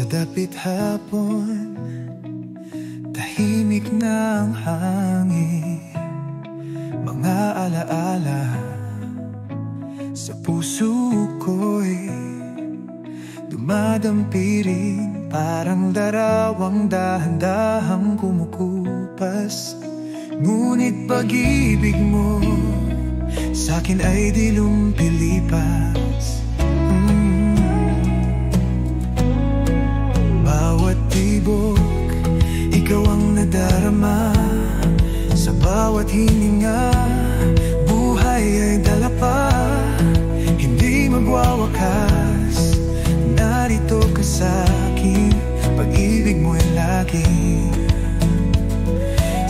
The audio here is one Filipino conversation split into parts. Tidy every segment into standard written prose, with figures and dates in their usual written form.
dapit hapon, tahimik na ang hangin. Mga alaala sa puso ko'y dumadampi rin, parang darawang dahan-dahang kumukupas. Ngunit pag-ibig mo sa'kin ay di lumpilipas. Bawat tibok, ikaw ang nadarama. Sa bawat hininga, buhay ay dala pa. Hindi magwawakas, narito ka sa'kin. Pag-ibig mo'y lagi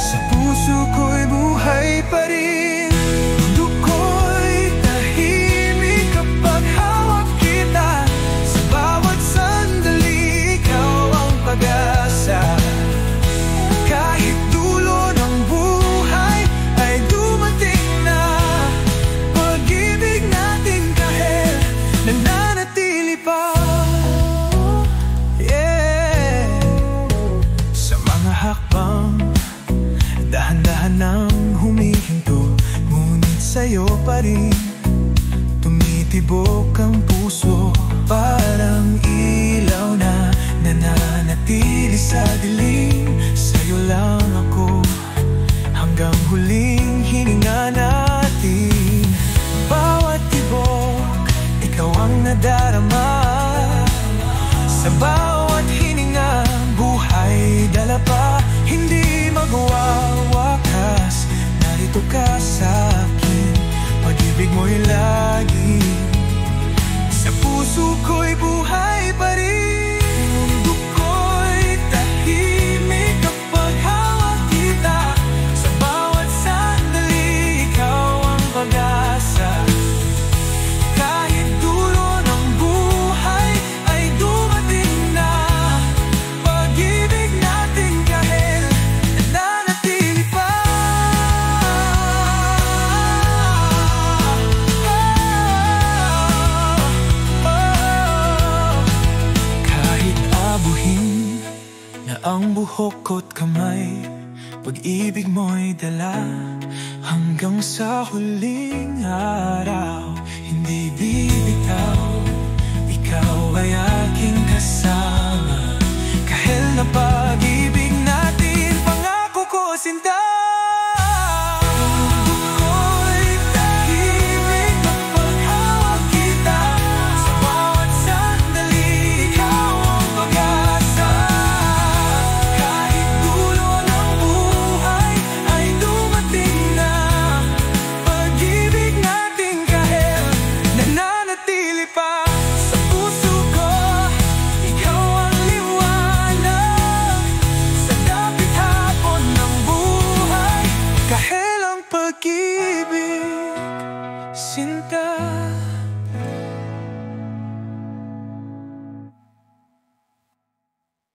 sa puso ko'y buhay pa rin. Mundo ko'y tahimik kapag hawak kita. Sa bawat sandali, ikaw ang pag-asa. Kahit dulo ng buhay ay dumating na, pag-ibig natin kahit nananatili pa. Yeah. Sa mga hakbang, dahan-dahan nang humihinto, ngunit sa'yo pa rin tumitibok ang puso. Parang ilaw na nananatili sa dilim. Sa'yo lang ako hanggang huling hininga natin. Bawat tibok, ikaw ang nadarama. Sa bawat hininga, buhay dala pa. Hindi magwawakas, narito ka sa'kin. Pag-ibig mo'y lagi sa puso ko'y buhay pa rin. Mundo ko'y tahimik kapag hawak kita. Sa bawat sandali, ikaw ang pag-asa. Kahit dulo ng buhay ay dumating na, pag-ibig natin kahit nananatili pa. Kahit abuhin na ang buhok ko't kamay, pag-ibig mo'y dala hanggang sa huling araw. Hindi bibitaw, ikaw ay aking